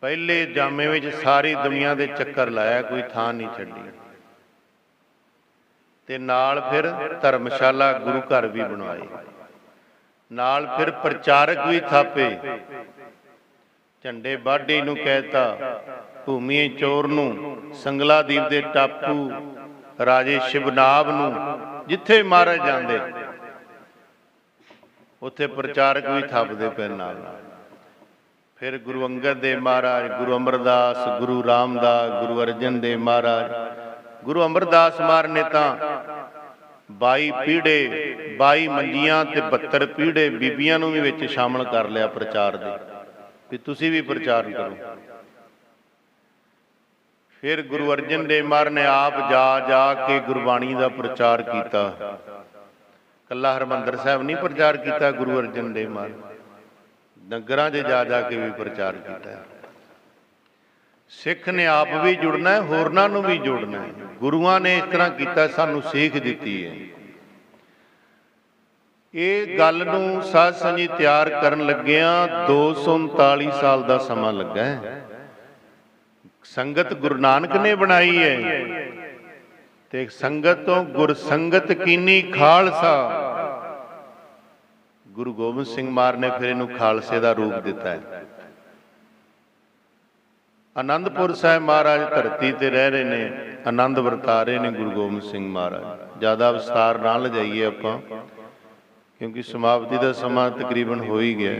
पहले जामे विच सारी दुनिया दे चक्कर लाया, कोई थां नहीं छड्डी। ते नाल फिर धर्मशाला गुरु घर भी बनवाए, नाल फिर प्रचारक भी थापे। झंडे बाढी नूं कहता, भूमी चोर नूं, संगलादीप दे टापू राजे शिवनाब नूं, जिथे महाराज जांदे उत्थे प्रचारक भी थापदे पे नाल। फिर गुरु अंगद देव महाराज, गुरु अमरदास, गुरु रामदास, गुरु अर्जन देव महाराज। गुरु अमरदास महाराज ने तो 22 पीढ़े 22 मंजियां ते 72 पीढ़े बीबियां नूं भी विच शामिल कर लिया प्रचार दे, भी तुसीं भी प्रचार करो। फिर गुरु अर्जन देव महाराज ने आप जा जा के गुरबाणी का प्रचार किया। कला हरमंदर साहब नहीं प्रचार किया गुरु अर्जन देव महाराज, नगरां 'च जा जा के भी प्रचार किया। सिख ने आप भी जुड़ना है, होरनां नूं भी जोड़ना है। गुरुआं ने इस तरह किया, सानूं सीख दिती है। ये गल नूं साध संगत जी तैयार करन लग्गिआं 239 साल का समा लगा है। संगत गुरु नानक ने बनाई है, ते संगत तो गुरसंगत कीनी खालसा। गुरु गोबिंद सिंह महाराज ने फिर इनू खालसे का रूप दिता है। आनंदपुर साहिब महाराज धरती ते रह रहे ने, आनंद वरता रहे ने गुरु गोबिंद सिंह महाराज। ज़्यादा विस्तार ना ले जाइए आपां, क्योंकि समाप्ति का समा तकरीबन हो ही गया।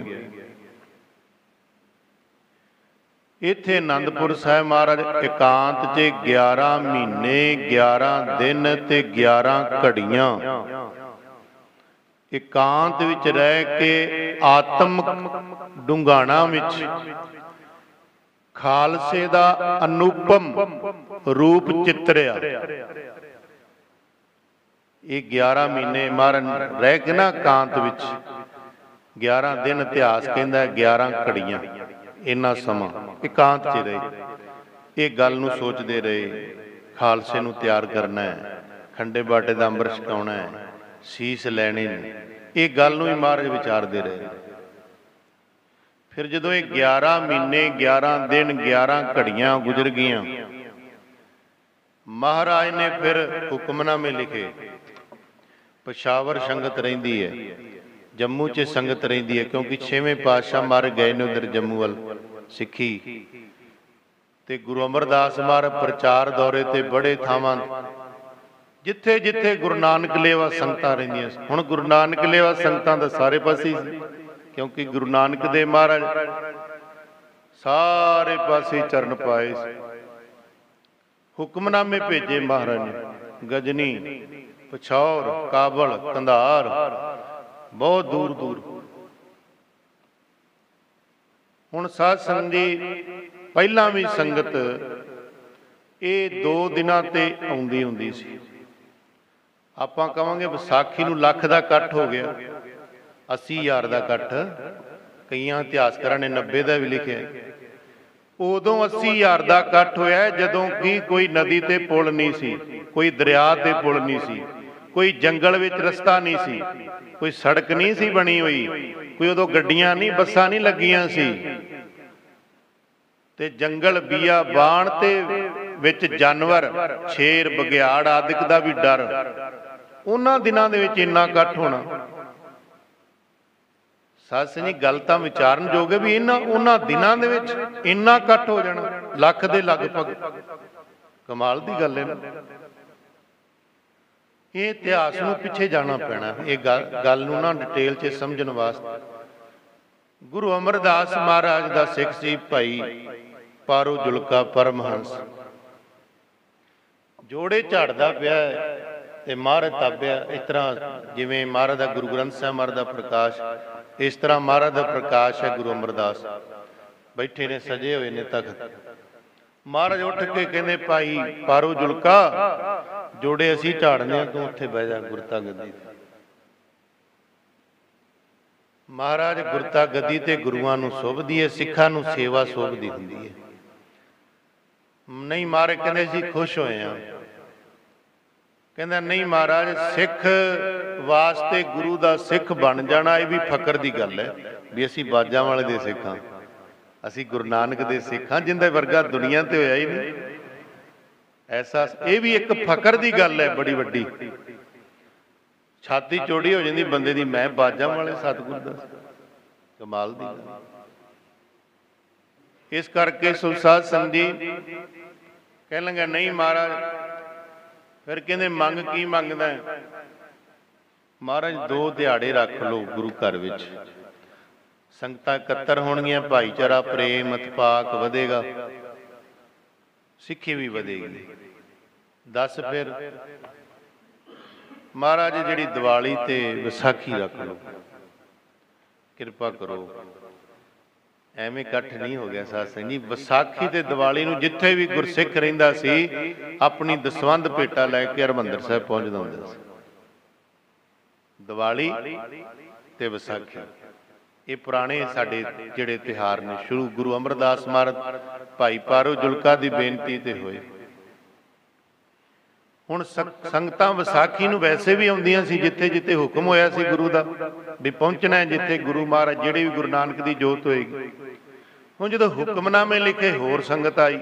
इत्थे आनंदपुर साहिब महाराज एकांत च 11 महीने 11 दिन ते 11 घड़ियां एकांत विच रह के आत्म डूंघाणा विच खालसे दा अनुपम रूप चितरिया। ये 11 महीने महाराज रह के ना एकांत विच 11 दिन, इतिहास कहंदा 11 घड़ियां, इन्ना समा एकांत च रहे। ये गल नूं सोचते रहे, खालसे नूं तैयार करना है, खंडे बाटे दा अंबर छकाउणा है, सीस लैणे ने। ये गल नूं ही महाराज विचारते रहे। फिर जदों ये 11 महीने 11 दिन 11 घड़ियां गुजर गईयां, महाराज ने फिर हुक्मनामे लिखे। पेशावर संगत रहिंदी है, जम्मू च संगत रहिंदी है, क्योंकि 6वें पातशाह मर गए ने उधर जम्मू वाल सिक्खी। ते गुरु अमरदास महाराज प्रचार दौरे ते बड़े थावां जिथे जिथे गुरु नानक लेवा संगतां रहिंदियां। हुण गुरु नानक लेवा संगतां दा सारे पासे, क्योंकि गुरु नानक देव महाराज सारे पासे चरण पाए। हुक्मनामे भेजे महाराज ने, गजनी, पिछौर, काबल, कंधार, बहुत दूर दूर। हुण साध संगत जी पहलां भी संगत ये 2 दिनां ते आउंदी हुंदी सी। आपां कहांगे विसाखी नूं लख दा इकट्ठ हो गया, 80,000 दा इकट्ठ, कईयां इतिहासकारां ने 90 दा भी लिखिआ। उदों 80,000 दा इकट्ठ होया जदों कि कोई नदी ते पुल नहीं सी, कोई दरिया ते पुल नहीं सी, कोई जंगल विच रस्ता नहीं सी, कोई सड़क नहीं सी बनी हुई, कोई उदों गड्डियां नहीं बसां नहीं लगियां सी, ते जंगल बियाबान ते विच जानवर शेर बघियाड़ आदिक दा भी डर। उन्हां दिनां दे विच इन्ना इकट्ठ होना, साध संगत जी गल तां विचारन योग है भी उन्हां दिनां दे विच इन्ना इकट्ठ हो जाना, लख दे लगभग। कमाल दी गल है ना। ये इतिहास नूं पिछे जाना पैना, ये गल नूं ना डिटेल च समझण वास्ते। गुरु अमरदास महाराज दा सिख सी भाई पारो जुलका परमहंस, जोड़े झाड़दा पिया ते महाराज ताबिया। इस तरह जिवें महाराज दा गुरु ग्रंथ साहिब महाराज दा प्रकाश, इस तरह महाराज दा प्रकाश है। गुरु अमरदास बैठे ने, सजे हुए ने तख्त। महाराज उठ के कहंदे भाई पारो जुलका, जोड़े असीं झाड़ने, तूं उत्थे बह जा गुरता गद्दी ते। महाराज गुरता गद्दी ते गुरुआं नूं शोभदी है, सिखां नूं सेवा शोभदी हुंदी है। नहीं महाराज कहंदे असीं खुश होए हां। कहंदा नहीं महाराज, सिख वास्ते गुरु दा सिख बन जाना ये भी फकर दी गल है, भी असीं बाजां वाले दे सिख हां, ਅਸੀਂ ਗੁਰੂ ਨਾਨਕ ਦੇ ਸਿੱਖਾਂ, ਜਿੰਦੇ ਵਰਗਾ ਦੁਨੀਆ ਤੇ ਹੋਇਆ ਹੀ ਨਹੀਂ। ਐਸਾ ਇਹ ਵੀ ਇੱਕ ਫਕਰ ਦੀ ਗੱਲ ਹੈ ਬੜੀ ਵੱਡੀ। ਛਾਤੀ ਚੋੜੀ ਹੋ ਜਾਂਦੀ ਬੰਦੇ ਦੀ, ਮੈਂ ਬਾਜਾਂ ਵਾਲੇ ਸਤਿਗੁਰ ਦਾ, ਕਮਾਲ ਦੀ ਗੱਲ। ਇਸ ਕਰਕੇ ਸਾਧ ਸੰਗਤ ਜੀ ਕਹਿਣ ਲੱਗਾ ਨਹੀਂ ਮਹਾਰਾਜ, ਫਿਰ ਕਹਿੰਦੇ ਮੰਗ ਕੀ ਮੰਗਦਾ? ਮਹਾਰਾਜ 2 ਦਿਹਾੜੇ ਰੱਖ ਲਓ ਗੁਰੂ ਘਰ ਵਿੱਚ, ਸੰਗਤਾਂ ਇਕੱਤਰ ਹੋਣਗੀਆਂ, ਭਾਈਚਾਰਾ ਪ੍ਰੇਮ ਇਤਫਾਕ ਵਧੇਗਾ, ਸਿੱਖੀ ਵੀ ਵਧੇਗੀ। ਦੱਸ ਫਿਰ ਮਹਾਰਾਜ ਜਿਹੜੀ ਦੀਵਾਲੀ ਤੇ ਵਿਸਾਖੀ ਰੱਖ ਲਓ, ਕਿਰਪਾ ਕਰੋ। ਐਵੇਂ ਇਕੱਠ ਨਹੀਂ ਹੋ ਗਿਆ ਸਾਧ ਸੰਗਤ ਜੀ। ਵਿਸਾਖੀ ਤੇ ਦੀਵਾਲੀ ਨੂੰ ਜਿੱਥੇ ਵੀ ਗੁਰਸਿੱਖ ਰਹਿੰਦਾ ਸੀ, ਆਪਣੀ ਦਸਵੰਧ ਭੇਟਾ ਲੈ ਕੇ ਹਰਿਮੰਦਰ ਸਾਹਿਬ ਪਹੁੰਚਦਾ ਹੁੰਦਾ ਸੀ। ਦੀਵਾਲੀ ਤੇ ਵਿਸਾਖੀ ਇਹ ਪੁਰਾਣੇ ਸਾਡੇ ਜਿਹੜੇ ਤਿਉਹਾਰ ਨੇ, ਸ਼ੁਰੂ ਗੁਰੂ ਅਮਰਦਾਸ ਮਹਾਰਾਜ ਭਾਈ ਪਾਰੋ ਜੁਲਕਾ ਦੀ ਬੇਨਤੀ ਤੇ ਹੋਏ। ਹੁਣ ਸੰਗਤਾਂ ਵਿਸਾਖੀ ਨੂੰ ਵੈਸੇ ਵੀ ਆਉਂਦੀਆਂ ਸੀ, ਜਿੱਥੇ ਜਿੱਥੇ ਹੁਕਮ ਹੋਇਆ ਸੀ ਗੁਰੂ ਦਾ ਵੀ ਪਹੁੰਚਣਾ, ਜਿੱਥੇ ਗੁਰੂ ਮਹਾਰਾਜ ਜਿਹੜੀ ਵੀ ਗੁਰੂ ਨਾਨਕ ਦੀ ਜੋਤ ਹੋਏਗੀ। ਹੁਣ ਜਦੋਂ ਹੁਕਮਨਾਮੇ ਲਿਖੇ, ਹੋਰ ਸੰਗਤ ਆਈ,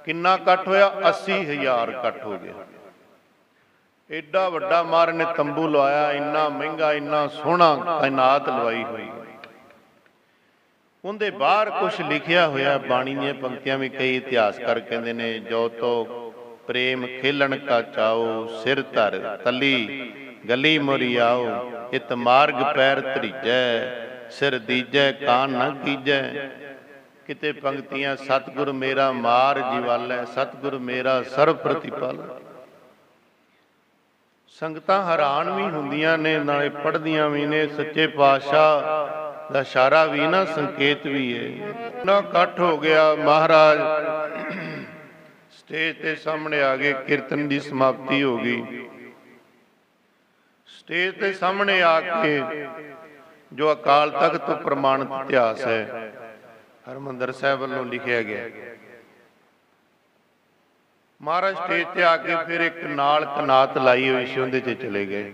ਕਿੰਨਾ ਇਕੱਠ ਹੋਇਆ? 80,000 ਇਕੱਠ ਹੋ ਗਿਆ। ਏਡਾ ਵੱਡਾ ਮਹਾਰਾਜ ਨੇ ਤੰਬੂ ਲਵਾਇਆ, ਇੰਨਾ ਮਹਿੰਗਾ, ਇੰਨਾ ਸੋਹਣਾ ਤਾਇਨਾਤ ਲਵਾਈ ਹੋਈ। ਉਹਦੇ ਬਾਹਰ ਕੁਛ ਲਿਖਿਆ ਹੋਇਆ, ਬਾਣੀ ਦੀਆਂ ਪੰਕਤੀਆਂ ਵੀ ਕਈ ਇਤਿਹਾਸਕਾਰ ਕਹਿੰਦੇ ਨੇ, ਜੋ ਤੋ ਪ੍ਰੇਮ ਖੇਲਣ ਕਾ ਚਾਓ, ਸਿਰ ਧਰ ਤਲੀ ਗਲੀ ਮੋਰੀ ਆਓ, ਇਤ ਮਾਰਗ ਪੈਰ ਧਰੀਜੈ, ਸਿਰ ਦੀਜੈ ਕਾਨ ਨਾ ਕੀਜੈ। ਕਿਤੇ ਪੰਕਤੀਆਂ ਸਤਿਗੁਰ ਮੇਰਾ ਮਾਰ ਜੀਵਾਲੈ, ਸਤਿਗੁਰ ਮੇਰਾ ਸਰਬ ਪ੍ਰਤੀਪਾਲੈ। ਸੰਗਤਾਂ ਹੈਰਾਨ ਵੀ ਹੁੰਦੀਆਂ ਨੇ, ਨਾਲੇ ਪੜ੍ਹਦੀਆਂ ਵੀ ਨੇ। ਸੱਚੇ ਪਾਤਸ਼ਾਹ ਦਾ ਇਸ਼ਾਰਾ ਵੀ ਨਾ, ਸੰਕੇਤ ਵੀ ਹੈ। ਨਾ ਇਕੱਠ ਹੋ ਗਿਆ, ਮਹਾਰਾਜ ਸਟੇਜ ਤੇ ਸਾਹਮਣੇ ਆ ਗਏ, ਕੀਰਤਨ ਦੀ ਸਮਾਪਤੀ ਹੋ ਗਈ। ਸਟੇਜ ਤੇ ਸਾਹਮਣੇ ਆ ਕੇ ਜੋ ਅਕਾਲ ਤਖਤ ਤੋਂ ਪ੍ਰਮਾਣਿਤ ਇਤਿਹਾਸ ਹੈ, ਹਰਿਮੰਦਰ ਸਾਹਿਬ ਵੱਲੋਂ ਲਿਖਿਆ ਗਿਆ। ਮਹਾਰਾਜ ਸਟੇਜ ਤੇ ਆ ਕੇ ਫਿਰ ਇੱਕ ਨਾਲ ਕਨਾਤ ਲਾਈ ਹੋਈ ਸੀ, ਉਹਦੇ 'ਚ ਚਲੇ ਗਏ।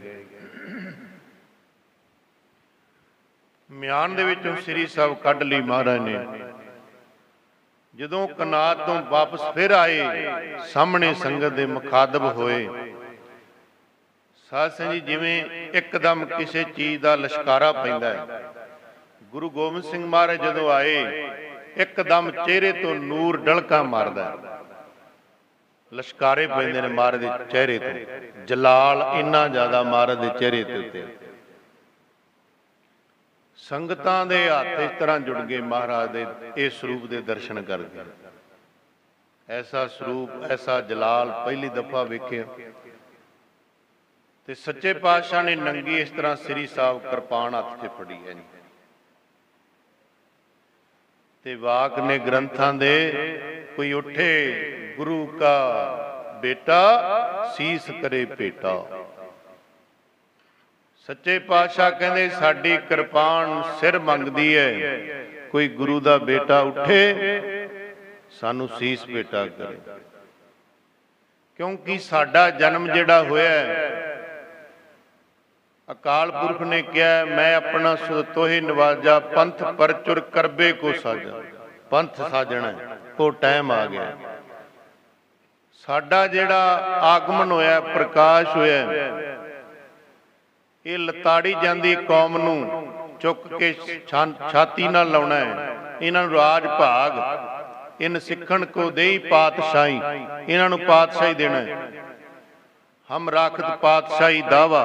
ਮਿਆਨ ਦੇ ਵਿੱਚੋਂ ਸ੍ਰੀ ਸਾਹਿਬ ਕੱਢ ਲਈ ਮਹਾਰਾਜ ਨੇ। ਜਦੋਂ ਕਨਾਤ ਤੋਂ ਵਾਪਸ ਫਿਰ ਆਏ, ਸਾਹਮਣੇ ਸੰਗਤ ਦੇ ਮੁਖਾਤਬ ਹੋਏ। ਸਾਧ ਸੰਗਤ ਜੀ, ਜਿਵੇਂ ਇੱਕਦਮ ਕਿਸੇ ਚੀਜ਼ ਦਾ ਲਸ਼ਕਾਰਾ ਪੈਂਦਾ ਹੈ। ਗੁਰੂ ਗੋਬਿੰਦ ਸਿੰਘ ਮਹਾਰਾਜ ਜਦੋਂ ਆਏ, ਇੱਕਦਮ ਚਿਹਰੇ ਤੋਂ ਨੂਰ ਡਲਕਾ ਮਾਰਦਾ, ਲਸ਼ਕਾਰੇ ਪੈਂਦੇ ਨੇ ਮਹਾਰਾਜ ਦੇ ਚਿਹਰੇ ਤੋਂ। ਜਲਾਲ ਇੰਨਾ ਜ਼ਿਆਦਾ ਮਹਾਰਾਜ ਦੇ ਚਿਹਰੇ ਦੇ ਉੱਤੇ। ਸੰਗਤਾਂ ਦੇ ਹੱਥ ਇਸ ਤਰ੍ਹਾਂ ਜੁੜ ਗਏ ਮਹਾਰਾਜ ਦੇ ਇਸ ਸਰੂਪ ਦੇ ਦਰਸ਼ਨ ਕਰਕੇ। ਐਸਾ ਸਰੂਪ, ਐਸਾ ਜਲਾਲ ਪਹਿਲੀ ਦਫਾ ਵੇਖਿਆ। ਤੇ ਸੱਚੇ ਪਾਤਸ਼ਾਹ ਨੇ ਨੰਗੀ ਇਸ ਤਰ੍ਹਾਂ ਸ੍ਰੀ ਸਾਹਿਬ ਕਿਰਪਾਨ ਹੱਥ 'ਚ ਫੜੀ ਹੈ। ਤੇ ਵਾਕ ਨੇ ਗ੍ਰੰਥਾਂ ਦੇ, ਕੋਈ ਉੱਠੇ ਗੁਰੂ ਕਾ ਬੇਟਾ, ਸੀਸ ਕਰੇ ਭੇਟਾ। ਸੱਚੇ ਪਾਤਸ਼ਾਹ ਕਹਿੰਦੇ ਸਾਡੀ ਕਿਰਪਾਨ ਸਿਰ ਮੰਗਦੀ ਹੈ, ਕੋਈ ਗੁਰੂ ਦਾ ਬੇਟਾ ਉੱਠੇ ਸਾਨੂੰ ਸੀਸ ਭੇਟਾ ਕਰੇ। ਕਿਉਂਕਿ ਸਾਡਾ ਜਨਮ ਜਿਹੜਾ ਹੋਇਆ, ਅਕਾਲ ਪੁਰਖ ਨੇ ਕਿਹਾ, ਮੈਂ ਆਪਣਾ ਤੋਹੇ ਨਵਾਜਾ, ਪੰਥ ਪਰਚੁਰ ਕਰਬੇ ਕੋ ਸਾਜਾ। ਪੰਥ ਸਾਜਣਾ, ਉਹ ਟਾਈਮ ਆ ਗਿਆ। ਸਾਡਾ ਜਿਹੜਾ ਆਗਮਨ ਹੋਇਆ, ਪ੍ਰਕਾਸ਼ ਹੋਇਆ, ਇਹ ਲਤਾੜੀ ਜਾਂਦੀ ਕੌਮ ਨੂੰ ਚੁੱਕ ਕੇ ਛਾਤੀ ਨਾਲ ਲਾਉਣਾ ਹੈ। ਇਹਨਾਂ ਨੂੰ ਰਾਜ ਭਾਗ, ਇਨ ਸਿੱਖਣ ਕੋ ਦੇਈ ਪਾਤਸ਼ਾਹੀ, ਇਹਨਾਂ ਨੂੰ ਪਾਤਸ਼ਾਹੀ ਦੇਣਾ ਹੈ। ਹਮ ਰਾਖਤ ਪਾਤਸ਼ਾਹੀ ਦਾਵਾ,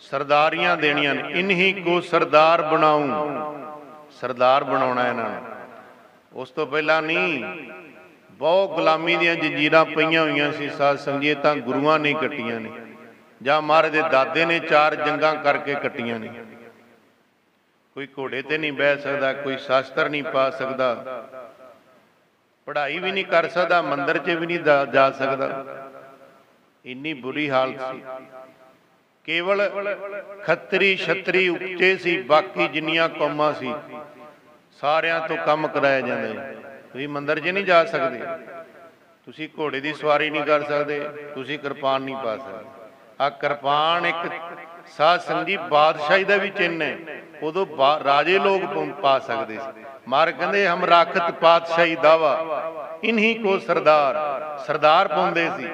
ਸਰਦਾਰੀਆਂ ਦੇਣੀਆਂ ਨੇ। ਇਨਹੀ ਕੋ ਸਰਦਾਰ ਬਣਾਉ, ਸਰਦਾਰ ਬਣਾਉਣਾ ਇਹਨਾਂ ਨੂੰ। ਉਸ ਤੋਂ ਪਹਿਲਾਂ ਨਹੀਂ, ਬਹੁਤ ਗੁਲਾਮੀ ਦੀਆਂ ਜੰਜੀਰਾਂ ਪਈਆਂ ਹੋਈਆਂ ਸੀ ਸਾਧ ਸੰਗਤ। ਤਾਂ ਗੁਰੂਆਂ ਨੇ ਕੱਟੀਆਂ ਨੇ, ਜਾਂ ਮਹਾਰਾਜ ਦੇ ਦਾਦੇ ਨੇ 4 ਜੰਗਾਂ ਕਰਕੇ ਕੱਟੀਆਂ ਨੇ। ਕੋਈ ਘੋੜੇ ਤੇ ਨਹੀਂ ਬਹਿ ਸਕਦਾ, ਕੋਈ ਸ਼ਾਸਤਰ ਨਹੀਂ ਪਾ ਸਕਦਾ, ਪੜ੍ਹਾਈ ਵੀ ਨਹੀਂ ਕਰ ਸਕਦਾ, ਮੰਦਿਰ 'ਚ ਵੀ ਨਹੀਂ ਜਾ ਸਕਦਾ। ਇੰਨੀ ਬੁਰੀ ਹਾਲਤ ਸੀ। ਕੇਵਲ ਖੱਤਰੀ ਛਤਰੀ ਉੱਚੇ ਸੀ, ਬਾਕੀ ਜਿੰਨੀਆਂ ਕੌਮਾਂ ਸੀ ਸਾਰਿਆਂ ਤੋਂ ਕੰਮ ਕਰਾਇਆ ਜਾਂਦਾ। ਤੁਸੀਂ ਮੰਦਿਰ 'ਚ ਨਹੀਂ ਜਾ ਸਕਦੇ, ਤੁਸੀਂ ਘੋੜੇ ਦੀ ਸਵਾਰੀ ਨਹੀਂ ਕਰ ਸਕਦੇ, ਤੁਸੀਂ ਕਿਰਪਾਨ ਨਹੀਂ ਪਾ ਸਕਦੇ। ਆ ਕਿਰਪਾਨ ਇੱਕ ਸਾਧ ਸੰਗਤ ਜੀ ਬਾਦਸ਼ਾਹੀ ਦਾ ਵੀ ਚਿੰਨ੍ਹ ਹੈ। ਉਦੋਂ ਰਾਜੇ ਲੋਕ ਪਾ ਸਕਦੇ ਸੀ, मार कहते हम राखत पातशाही दावा इन्हीं को सरदार, सरदार पाउंदे सी,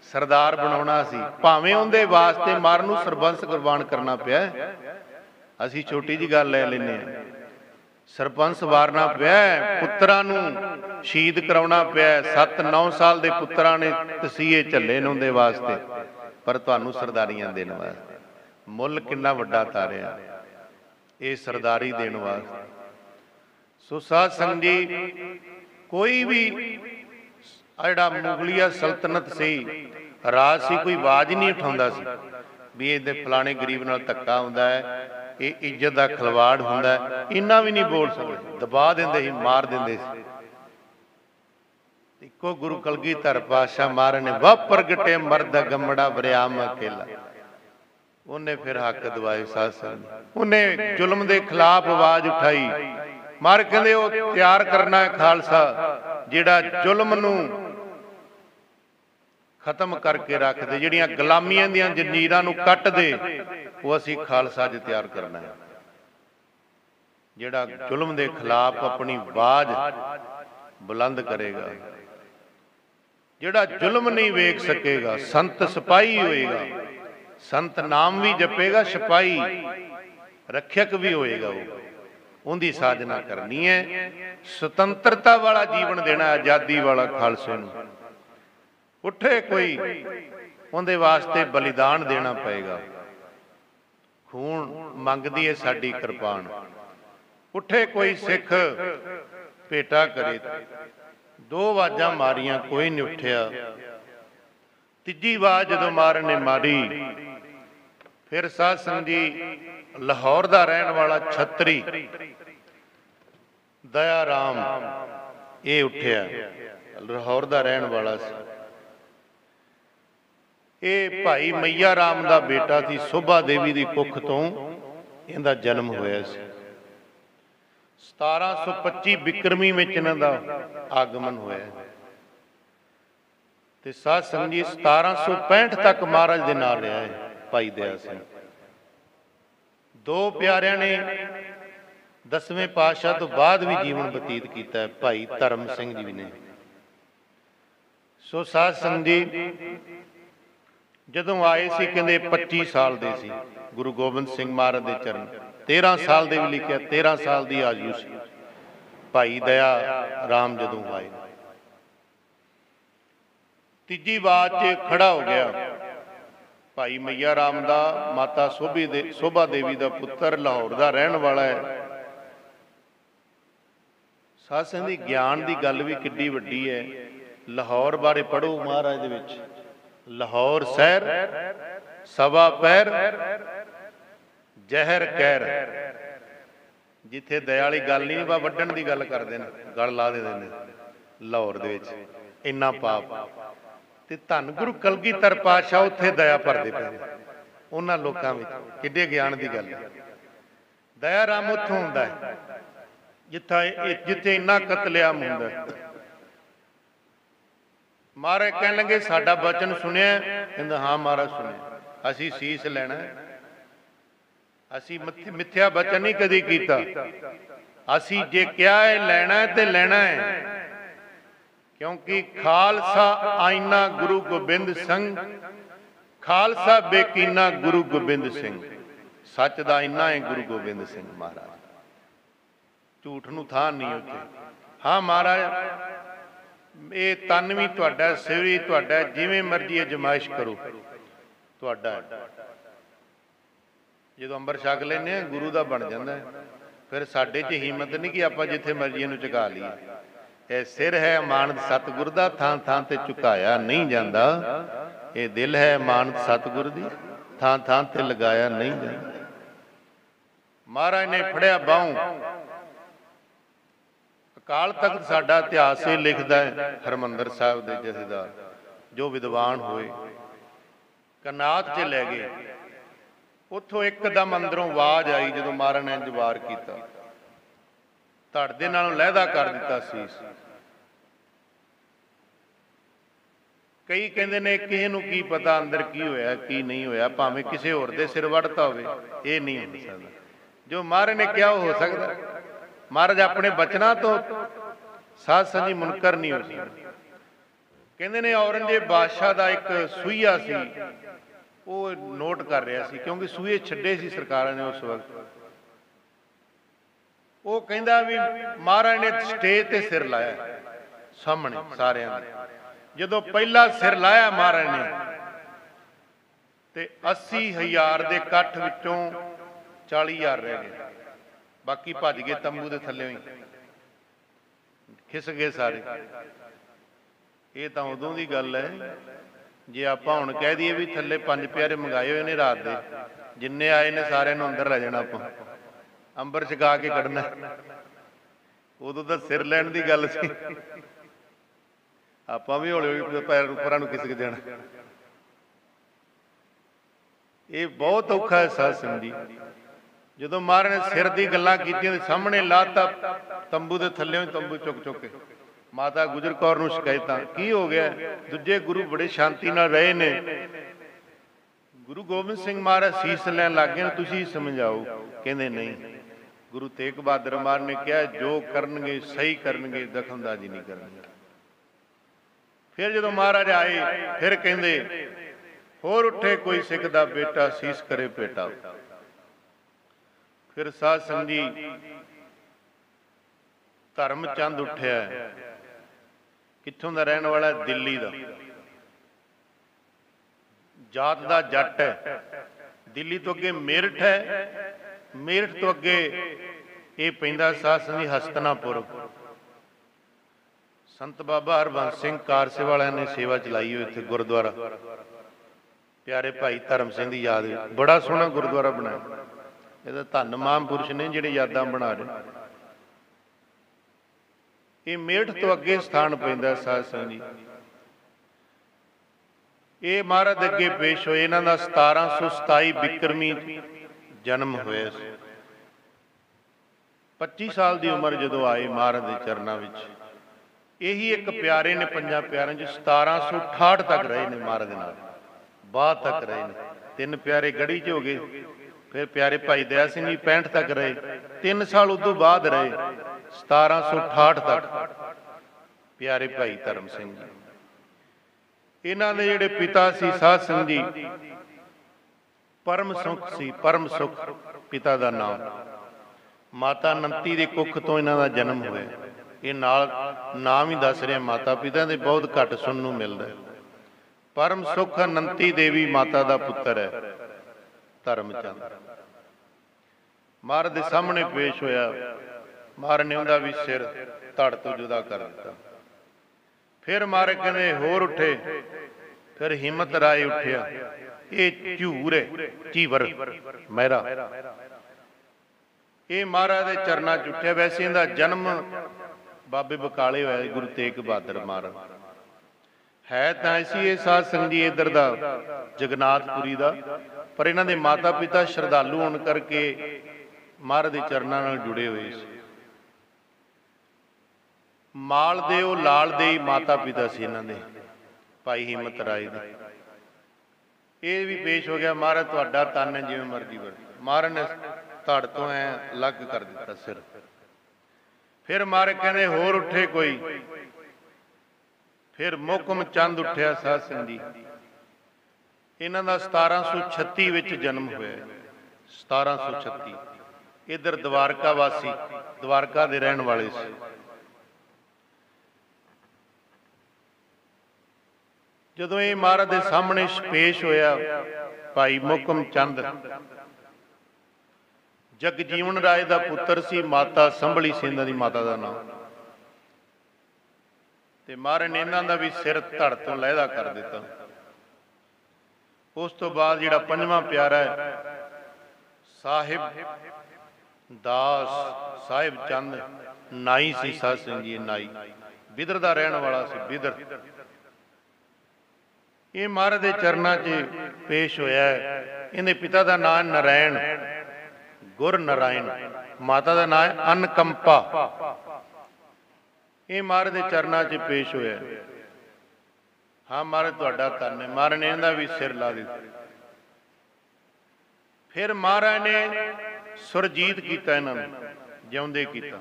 सरदार बनाउणा सी, भावें उहदे वास्ते मार नूं सरबंस कुर्बान करना पिया। असीं छोटी जी गल लै लैंदे हां, सरपंच वारना पिया, पुत्तरां नूं शहीद कराउणा पिया। 7-9 साल दे पुत्तरां ने तसीहे झल्ले ने उहदे वास्ते, पर तुहानूं सरदारियां देण वास्ते मुੱਲ किन्ना वड्डा तारिया ये सरदारी देण वास्ते। सो साध संगत जी, कोई भी जिहड़ा मुगलिया सल्तनत सी, राज सी, कोई आवाज नहीं उठाउंदा सी भी इहदे फलाणे गरीब नाल धक्का हुंदा है, ये इज्जत दा खिलवाड़ हुंदा है, इन्ना भी नहीं बोल सकदे, दबा दिंदे ही, मार दिंदे सी। इको गुरु कलगीधर पातशाह महाराज ने वह प्रगटे मर्द गमड़ा वरियाम अकेला, उन्हें फिर हक दवाए। साध संगत उन्हें जुल्म के खिलाफ आवाज उठाई। मार कहते वो तैयार करना है खालसा जिहड़ा जुल्म नूं खत्म करके रख दे, जिहड़ियां गुलामियां दीयां जंजीरां नूं कट दे, वो असीं खालसा अज तैयार करना है, जिहड़ा जुल्म के खिलाफ अपनी आवाज बुलंद करेगा, जिहड़ा जुल्म नहीं वेख सकेगा, संत सिपाही होएगा, संत नाम भी जपेगा, सिपाही रक्षक भी होएगा, वो उनकी साधना करनी है। स्वतंत्रता वाला जीवन देना, आजादी वाला खालसे नूं। उठे कोई उनके वास्ते बलिदान देना पएगा, खून मंगदी है साडी किरपान। उठे कोई सिख भेटा करे, 2 आवाज़ां मारियां, कोई नहीं उठिया। तीजी आवाज जदों महाराज ने मारी, फिर साध संगत जी लाहौर का रहने वाला छतरी दया राम ये उठिया, लाहौर का रहने वाला सी। ये भाई मैया राम का बेटा थी, शोभा देवी की कुख तो इनका जन्म होया सी। 1725 बिक्रमी में इन्हां दा आगमन होया ते साध संगत जी 1765 तक महाराज दे नाल रहा है भाई दया सिंह। 2 प्यारियां ने 10वें पातशाह तो बाद भी जीवन बतीत किया है, भाई धर्म सिंह जी ने। सो साध संगत जी जदों आए सी कहंदे 25 साल दे सी, गुरु गोबिंद सिंह महाराज दे चरण 13 साल दे भी लिखिया, 13 साल दी आयु सी भाई दया राम जदों आए। तीजी बात च खड़ा हो गया भाई मैया राम दा, माता शोभा देवी दा पुत्र, लाहौर दा रहन वाला है। साध संगत जी ज्ञान की गल भी किड्डी वड्डी है। लाहौर बारे पढ़ो महाराज दे विच, लाहौर शहर सवा पैर जहर कैर, जिथे दया वाली गल नहीं, बा वड्डण की गल करते हैं, गल ला देंदे ने। लाहौर दे विच इन्ना पाप ते धन गुरु कलगीधर पातशाह उत्थे दया भरदे पे उन्हां लोकां विच, किड्डे ज्ञान की गल। दया राम उत्थों हुंदा है जिथे इन्ना कतलेआम हुंदा है। महाराज कहन लगे साडा वचन सुनिया, कहंदा हाँ महाराज सुनिया, असीं सीस लैणा है, असीं मिथ्या वचन नहीं कदी कीता, असीं जे क्या है लैणा है ते लैणा है, क्योंकि खालसा आईना गुरु गोबिंद सिंह, खालसा बेकीना गुरु गोबिंद सिंह, सच दा आईना है गुरु गोबिंद सिंह महाराज, झूठ नूं थां नहीं उत्थे। हाँ महाराज ये तन भी तुहाडा, सिर भी तुहाडा, जिवें मर्जी अजमाइश करो तुहाडा। जो अंबर छक लेने गुरु का बन जाता है, फिर साडे च हिम्मत नहीं कि आपां जिथे मर्जी इहनूं झुका लईए। यह सिर है अमानत सतगुर दा, थां थां ते झुकाया नहीं जाता। ये दिल है अमानत सतगुर दी, थां थां ते लगाया नहीं जाता। महाराज ने फड़िया बाहों, अकाल तख्त साडा इतिहास ये लिखता है, हरमंदर साहब दे जथेदार जो विद्वान होए कनात च लै गए। उथों एकदम अंदरों आवाज आई, जो महाराज ने जवार किया, धड़ दे नालों लहदा कर दिता सीस। कई कहते ने किसी नूं की पता अंदर की होया की नहीं होया, भावें किसी होर दे सिर वढ़ता होवे, ये नहीं हो सकता। जो महाराज ने कहा हो सकता, महाराज अपने बचना तो साध संगत जी मुनकर नहीं हो सकते। कहते ने औरंगजेब बादशाह का एक सूईया सी, वो नोट कर रहा सी, क्योंकि सूए छड्डे सी सरकारां ने उस वक्त। वो कहता भी महाराज ने स्टेज ते सिर लाया सामने सारिਆਂ ਦੇ, ਜਦੋਂ पहला सिर लाया महाराज ने ते 80,000 ਦੇ ਇਕੱਠ ਵਿੱਚੋਂ 40,000 रह गए, बाकी भज गए तंबू के थल्ले ही खिस गए सारे। ये तो उदों की गल है, जे आप हुण कह दईए भी थल्ले 5 प्यारे मंगाए हुए ने रात के, जिन्ने आए ने सारिਆਂ ਨੂੰ अंदर लै जाना, आप अंबर छका के कढ़ना। उदों तो सिर लैण की गल सी, आप भी हौली हौली पैर उपरां नूं खिसक जाना। ये बहुत औखा है साध संगत जी। ਜਦੋਂ महाराज ने सिर की गल्लां कीतियां सामने लाता तंबू के थल्ले तंबू चुक चुक के, माता गुजर कौर नूं शिकायतां की हो गया। दूजे गुरु बड़े शांति नाल रहे ने, गुरु गोबिंद सिंह महाराज सीस लैन लग गए, तुसीं समझाओ। कहंदे नहीं, गुरु तेग बहादुर महाराज ने कहा जो करनगे सही करनगे, दखलअंदाजी नहीं करनगे। फिर जदों महाराज आए फिर कहंदे होर उठे कोई सिख दा बेटा, सीस करे पेटा। फिर साध संगत जी धर्मचंद उठिया, कित्थों दा रहने वाला, दिल्ली दा, जात दा जट है। दिल्ली तो अगे मेरठ है, मेरठ तो अगे ये पैंदा साध संगत जी हस्तिनापुर। संत बाबा हरबंस सिंह कारसे वालियां ने सेवा चलाई हुई इत्थे गुरुद्वारा, प्यारे भाई धर्म सिंह की याद, बड़ा सोहना गुरुद्वारा बनाया। ये धन महापुरुष ने जिहड़े यादां बना रहे। ये मेरठ तो अगे स्थान पैंदा साध संगत जी। ये महाराज अगे पेश होए, इन्हां दा 1727 बिक्रमी जन्म होया। 25 साल की उम्र जदों आए महाराज के चरणों में, यही एक प्यारे ने 5 प्यारों 1768 तक रहे ने महाराज नाल, बाद तक रहे ने। 3 प्यारे गढ़ी च हो गए, फिर प्यारे भाई दया सिंह जी 65 तक रहे, 3 साल उदों बाद रहे 1768 तक प्यारे भाई धर्म सिंह जी। इन्हां दे जिहड़े पिता सी साध संगत जी, परम सुख सी, परम सुख पिता का नाम। माता नंती दे कुख तो इन्हां दा जन्म होया। ये नाल नाम ही दस रहे, माता पिता दे बहुत घट सुनने नूं मिलदा है। परम सुख नंती देवी माता का पुत्र है धर्मचंद। महाराज के सामने पेश होया, महाराज ने उनका भी सिर धड़ तो जुदा कर दिता। फिर महाराज कहने होर उठे, फिर हिम्मत राय उठिया, ये झूर है, चीवर मेहरा, ये महाराज के चरणों च उठिया। वैसे इनका जन्म बाबे बकाले होया, गुरु तेग बहादुर महाराज है तो ऐसी ये साध संगत जी इधर का जगन्नाथपुरी का, पर इन्हों के माता पिता श्रद्धालु होने करके महाराज के चरणों नाल जुड़े हुए सी। माल दे ओ लाल दे माता पिता से इन्हों के भाई हिम्मत राय दे। ये भी पेश हो गया, महाराज तुहाडा तन है जिवें मर्जी वर। महाराज ने धड़ तो ऐ अलग कर दिता सिर। फिर महाराज कहने होर उठे कोई, फिर मुकम चंद उठिया साध संगत जी। इन्हां दा 1736 विच जन्म होया, 1736। इधर द्वारका वासी, द्वारका दे रहन वाले सी। जदों ये महाराज दे सामने पेश होया भाई मुकम चंद, जगजीवन राय का पुत्र सी, माता संभली सिंह दी माता का नाम। ते महाराज ने इन्हां दा भी सिर धड़ तो लहदा कर दिता। उस तो बाद जिहड़ा 5वां प्यारा है साहिब दास साहिब चंद नाई सी साध संगत जी। नाई बिदर का रहने वाला सी, बिदर। ये महाराज के चरणों च पेश होया है। इहदे पिता का नाम नारायण, गुर नारायण, माता का नाम है अनकंपा। ये महाराज के चरणों च पेश होया। हाँ महाराज तुहाडा धन है। महाराज ने इहदा भी सिर ला दिता। फिर महाराज ने सुरजीत किया इन्होंने, ਜਿਉਂਦੇ ਕੀਤਾ।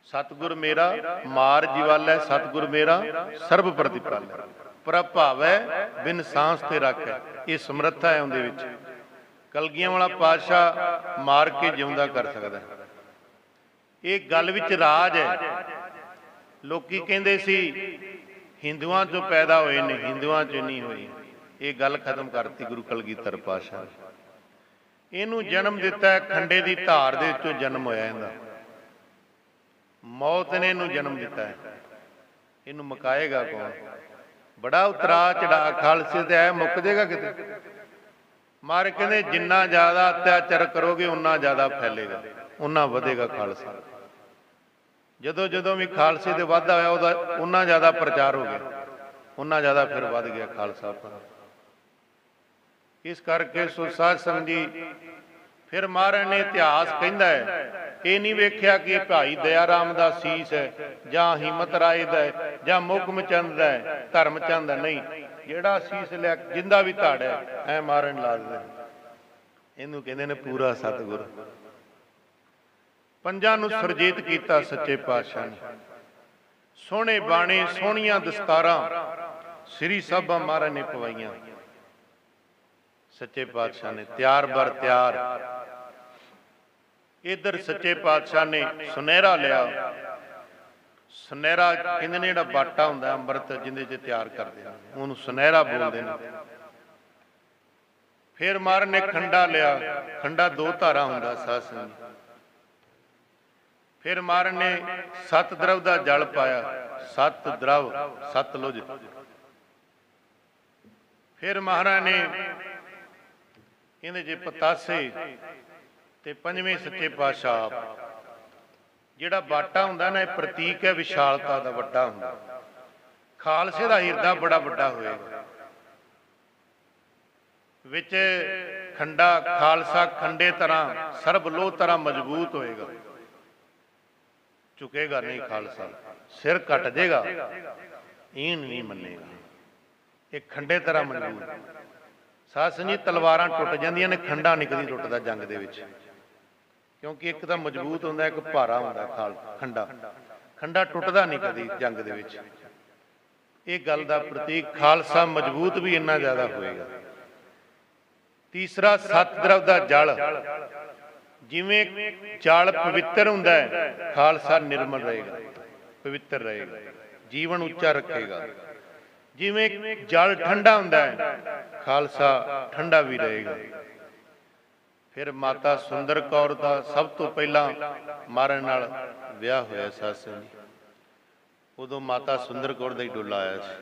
ਸਤਿਗੁਰ ਮੇਰਾ ਮਾਰ ਜੀਵਾਲੈ, ਸਤਿਗੁਰ ਮੇਰਾ ਸਰਬ ਪ੍ਰਤਿਪਾਲੈ, ਪ੍ਰਭਾਵੈ ਬਿਨ ਸਾਂਸ ਤੇ ਰੱਖੈ। ਇਹ ਸਮਰੱਥਾ ਹੈ ਉਹਦੇ ਵਿੱਚ। ਕਲਗੀਆਂ ਵਾਲਾ ਪਾਤਸ਼ਾਹ ਮਾਰ ਕੇ ਜਿਉਂਦਾ ਕਰ ਸਕਦਾ। ਇਹ ਗੱਲ ਵਿੱਚ ਰਾਜ ਹੈ। ਲੋਕੀ ਕਹਿੰਦੇ ਸੀ ਹਿੰਦੂਆਂ ਚੋਂ ਪੈਦਾ ਹੋਏ ਨੇ, ਹਿੰਦੂਆਂ ਚ ਨਹੀਂ ਹੋਏ। ਇਹ ਗੱਲ ਖਤਮ ਕਰਤੀ ਗੁਰੂ ਕਲਗੀਧਰ ਪਾਤਸ਼ਾਹ ਨੇ। ਇਹਨੂੰ ਜਨਮ ਦਿੱਤਾ, ਖੰਡੇ ਦੀ ਧਾਰ ਦੇ ਵਿੱਚੋਂ ਜਨਮ ਹੋਇਆ ਇਹਦਾ। ਮੌਤ ਨੇ ਇਹਨੂੰ ਜਨਮ ਦਿੱਤਾ ਹੈ, ਇਹਨੂੰ ਮੁਕਾਏਗਾ ਕੌਣ? ਬੜਾ ਉਤਰਾ ਚੜਾ ਖਾਲਸੇ ਤੇ ਆਇਆ, ਮੁੱਕ ਜਾਏਗਾ ਕਿਤੇ? ਮਾਰ ਕਹਿੰਦੇ ਜਿੰਨਾ ਜ਼ਿਆਦਾ ਅਤਿਆਚਾਰ ਕਰੋਗੇ ਉਨਾ ਜ਼ਿਆਦਾ ਫੈਲੇਗਾ, ਉਨਾ ਵਧੇਗਾ ਖਾਲਸਾ। ਜਦੋਂ ਜਦੋਂ ਵੀ ਖਾਲਸੇ ਦੇ ਵਾਧਾ ਹੋਇਆ ਉਹਦਾ ਉਨਾ ਜ਼ਿਆਦਾ ਪ੍ਰਚਾਰ ਹੋ ਗਿਆ, ਉਨਾ ਜ਼ਿਆਦਾ ਫਿਰ ਵੱਧ ਗਿਆ ਖਾਲਸਾ। ਇਸ ਕਰਕੇ ਸੋ ਸਾਧ ਸੰਗਤ ਜੀ, ਫਿਰ ਮਹਾਰਾਜ ਨੇ ਇਤਿਹਾਸ ਕਹਿੰਦਾ ਹੈ, ਇਹ ਨਹੀਂ ਵੇਖਿਆ ਕਿ ਭਾਈ ਦਇਆ ਰਾਮ ਦਾ ਸੀਸ ਹੈ ਜਾਂ ਹਿੰਮਤ ਰਾਏ ਦਾ ਹੈ ਜਾਂ ਮੁਕਮ ਚੰਦ ਦਾ ਹੈ, ਧਰਮ ਚੰਦ ਦਾ ਨਹੀਂ। ਜਿਹੜਾ ਸੀਸ ਲਿਆ ਜਿੰਦਾ ਵੀ ਧੜ ਹੈ ਐ ਮਾਰਨ ਲਾ ਦਿੰਦੇ, ਇਹਨੂੰ ਕਹਿੰਦੇ ਨੇ ਪੂਰਾ ਸਤਿਗੁਰ। ਪੰਜਾਂ ਨੂੰ ਸੁਰਜੀਤ ਕੀਤਾ ਸੱਚੇ ਪਾਤਸ਼ਾਹ ਨੇ। ਸੋਹਣੇ ਬਾਣੇ, ਸੋਹਣੀਆਂ ਦਸਤਾਰਾਂ ਸ੍ਰੀ ਸਾਹਿਬਾਂ ਮਹਾਰਾਜ ਨੇ ਪਵਾਈਆਂ ਸੱਚੇ ਪਾਤਸ਼ਾਹ ਨੇ, ਤਿਆਰ ਬਰ ਤਿਆਰ। ਇਧਰ ਸੱਚੇ ਪਾਤਸ਼ਾਹ ਨੇ ਸੁਨਹਿਰਾ ਲਿਆ। ਸੁਨਹਿਰਾ ਕਹਿੰਦੇ ਨੇ ਜਿਹੜਾ ਬਾਟਾ ਹੁੰਦਾ ਅੰਮ੍ਰਿਤ ਜਿਹਦੇ ਚ ਤਿਆਰ ਕਰਦੇ ਨੇ ਉਹਨੂੰ ਸੁਨਹਿਰਾ ਬੋਲਦੇ ਨੇ। ਫਿਰ ਮਹਾਰਾਜ ਨੇ ਖੰਡਾ ਲਿਆ। ਖੰਡਾ ਦੋ ਧਾਰਾਂ ਹੁੰਦਾ ਸਾਧ ਸੰਗਤ ਜੀ। ਫਿਰ ਮਹਾਰਾਜ ਨੇ ਸੱਤ ਦਰਵ ਦਾ ਜਲ ਪਾਇਆ। ਸੱਤ ਦਰਵ, ਸਤਲੁਜ। ਫਿਰ ਮਹਾਰਾਜ ਨੇ ਇਹਦੇ ਚ ਪਤਾਸੇ ਤੇ ਪੰਜਵੇਂ ਸੱਚੇ ਪਾਤਸ਼ਾਹ। ਜਿਹੜਾ ਬਾਟਾ ਹੁੰਦਾ ਨਾ, ਇਹ ਪ੍ਰਤੀਕ ਹੈ ਵਿਸ਼ਾਲਤਾ ਦਾ, ਵੱਡਾ ਹੁੰਦਾ। ਖਾਲਸੇ ਦਾ ਹਿਰਦਾ ਬੜਾ ਵੱਡਾ ਹੋਏਗਾ। ਵਿੱਚ ਖੰਡਾ ਖਾਲਸਾ ਖੰਡੇ ਤਰ੍ਹਾਂ ਸਰਬ ਲੋਹ ਤਰ੍ਹਾਂ ਮਜ਼ਬੂਤ ਹੋਏਗਾ, ਝੁਕੇਗਾ ਨਹੀਂ ਖਾਲਸਾ। ਸਿਰ ਕੱਟ ਜਾਏਗਾ, ਈਨ ਨਹੀਂ ਮੰਨੇਗਾ। ਇਹ ਖੰਡੇ ਤਰ੍ਹਾਂ ਮਜ਼ਬੂਤ। ਸਾਧ ਸੰਗਤ ਜੀ, ਤਲਵਾਰਾਂ ਟੁੱਟ ਜਾਂਦੀਆਂ ਨੇ, ਖੰਡਾ ਨਹੀਂ ਕਦੀ ਟੁੱਟਦਾ ਜੰਗ ਦੇ ਵਿੱਚ, ਕਿਉਂਕਿ ਇੱਕ ਤਾਂ ਮਜ਼ਬੂਤ ਹੁੰਦਾ, ਇੱਕ ਭਾਰਾ ਹੁੰਦਾ। ਖੰਡਾ ਖੰਡਾ ਟੁੱਟਦਾ ਨਹੀਂ ਕਦੀ ਜੰਗ ਦੇ ਵਿੱਚ। ਇਹ ਗੱਲ ਦਾ ਪ੍ਰਤੀਕ ਖਾਲਸਾ ਮਜ਼ਬੂਤ ਵੀ ਇੰਨਾ ਜ਼ਿਆਦਾ ਹੋਏਗਾ। ਤੀਸਰਾ ਸੱਤ ਦਰਵ ਦਾ ਜਲ। ਜਿਵੇਂ ਜਲ ਪਵਿੱਤਰ ਹੁੰਦਾ ਹੈ, ਖਾਲਸਾ ਨਿਰਮਲ ਰਹੇਗਾ, ਪਵਿੱਤਰ ਰਹੇਗਾ, ਜੀਵਨ ਉੱਚਾ ਰੱਖੇਗਾ। ਜਿਵੇਂ ਜਲ ਠੰਡਾ ਹੁੰਦਾ ਹੈ, ਖਾਲਸਾ ਠੰਡਾ ਵੀ ਰਹੇਗਾ। ਫਿਰ ਮਾਤਾ ਸੁੰਦਰ ਕੌਰ ਦਾ ਸਭ ਤੋਂ ਪਹਿਲਾਂ ਮਹਾਰਾਜ ਨਾਲ ਵਿਆਹ ਹੋਇਆ ਸਾਧ ਸੰਗਤ ਜੀ। ਉਦੋਂ ਮਾਤਾ ਸੁੰਦਰ ਕੌਰ ਦਾ ਹੀ ਡੋਲਾ ਆਇਆ ਸੀ।